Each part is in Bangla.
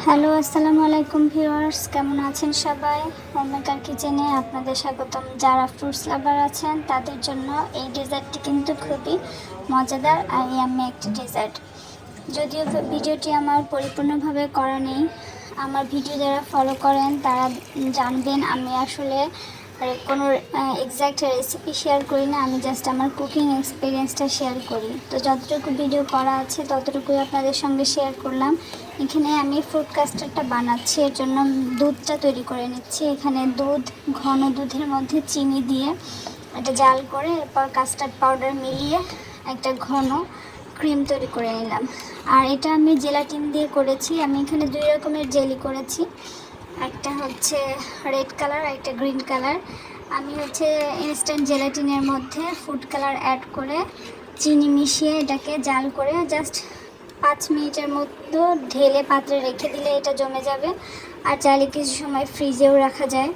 হ্যালো, আসসালামু আলাইকুম ভিউয়ার্স, কেমন আছেন সবাই? হোমমেকার কিচেনে আপনাদের স্বাগতম। যারা ফ্রুটস লাভার আছেন তাদের জন্য এই ডেজার্টটি কিন্তু খুবই মজাদার আর ইয়াম্মি একটি ডেজার্ট। যদিও ভিডিওটি আমার পরিপূর্ণভাবে করা নেই, আমার ভিডিও যারা ফলো করেন তারা জানবেন আমি আসলে কোনো এক্স্যাক্ট রেসিপি শেয়ার করি না, আমি জাস্ট আমার কুকিং এক্সপিরিয়েন্সটা শেয়ার করি। তো যতটুকু ভিডিও করা আছে ততটুকুই আপনাদের সঙ্গে শেয়ার করলাম। এখানে আমি ফ্রুট কাস্টার্ডটা বানাচ্ছি, এর জন্য দুধটা তৈরি করে নিচ্ছি। এখানে দুধ, ঘন দুধের মধ্যে চিনি দিয়ে এটা জাল করে এরপর কাস্টার্ড পাউডার মিলিয়ে একটা ঘন ক্রিম তৈরি করে নিলাম। আর এটা আমি জেলাটিন দিয়ে করেছি। আমি এখানে দুই রকমের জেলি করেছি, একটা হচ্ছে রেড কালার, একটা গ্রিন কালার। আমি হচ্ছে ইনস্ট্যান্ট জেলাটিনের মধ্যে ফুড কালার অ্যাড করে চিনি মিশিয়ে এটাকে জাল করে জাস্ট 5 মিনিটের মধ্যে ঢেলে পাত্রে রেখে দিলে এটা জমে যাবে। আর চাইলে কিছু সময় ফ্রিজেও রাখা যায়।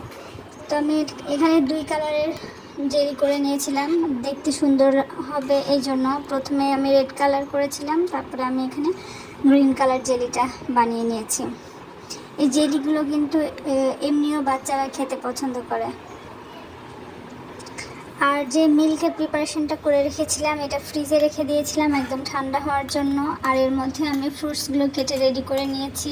তো আমি এখানে 2 কালারের জেলি করে নিয়েছিলাম, দেখতে সুন্দর হবে এই জন্য প্রথমে আমি রেড কালার করেছিলাম, তারপরে আমি এখানে গ্রিন কালার জেলিটা বানিয়ে নিয়েছি। এই জেলিগুলো কিন্তু এমনিও বাচ্চারা খেতে পছন্দ করে। আর যে মিল্কের প্রিপারেশনটা করে রেখেছিলাম এটা ফ্রিজে রেখে দিয়েছিলাম একদম ঠান্ডা হওয়ার জন্য। আর এর মধ্যে আমি ফ্রুটসগুলো কেটে রেডি করে নিয়েছি।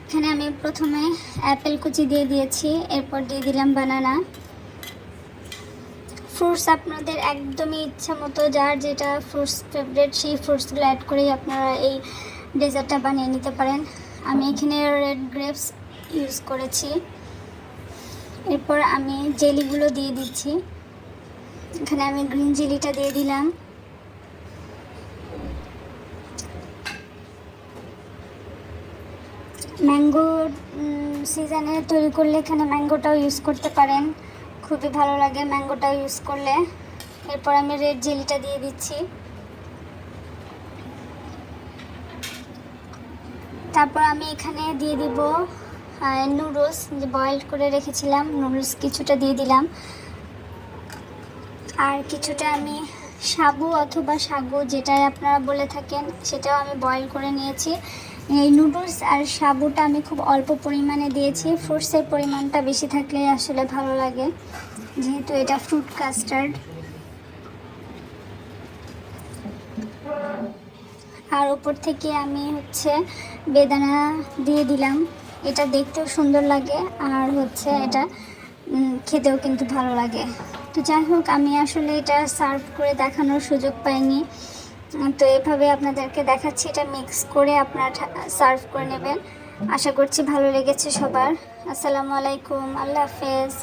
এখানে আমি প্রথমে অ্যাপেল কুচি দিয়ে দিয়েছি, এরপর দিয়ে দিলাম বানানা। ফ্রুটস আপনাদের একদমই ইচ্ছা মতো, যার যেটা ফ্রুটস ফেভারিট সেই ফ্রুটসগুলো অ্যাড করেই আপনারা এই ডেজার্টটা বানিয়ে নিতে পারেন। আমি এখানে রেড গ্রেপস ইউজ করেছি। এরপর আমি জেলিগুলো দিয়ে দিচ্ছি। এখানে আমি গ্রিন জেলিটা দিয়ে দিলাম। ম্যাঙ্গো সিজনে তৈরি করলে এখানে ম্যাঙ্গোটাও ইউজ করতে পারেন, খুবই ভালো লাগে ম্যাঙ্গোটাও ইউজ করলে। এরপর আমি রেড জেলিটা দিয়ে দিচ্ছি। তারপর আমি এখানে দিয়ে দিব নুডলস, যে বয়েল করে রেখেছিলাম নুডলস কিছুটা দিয়ে দিলাম। আর কিছুটা আমি সাবু অথবা সাগু যেটাই আপনারা বলে থাকেন সেটাও আমি বয়েল করে নিয়েছি। এই নুডলস আর সাবুটা আমি খুব অল্প পরিমাণে দিয়েছি, ফ্রুটসের পরিমাণটা বেশি থাকলে আসলে ভালো লাগে যেহেতু এটা ফ্রুট কাস্টার্ড। আর উপর থেকে আমি হচ্ছে বেদানা দিয়ে দিলাম, এটা দেখতেও সুন্দর লাগে আর হচ্ছে এটা খেতেও কিন্তু ভালো লাগে। তো যাই হোক, আমি আসলে এটা সার্ভ করে দেখানোর সুযোগ পাইনি, তো এভাবে আপনাদেরকে দেখাচ্ছি। এটা মিক্স করে আপনারা সার্ভ করে নেবেন। আশা করছি ভালো লেগেছে সবার। আসসালামু আলাইকুম, আল্লাহ হাফেজ।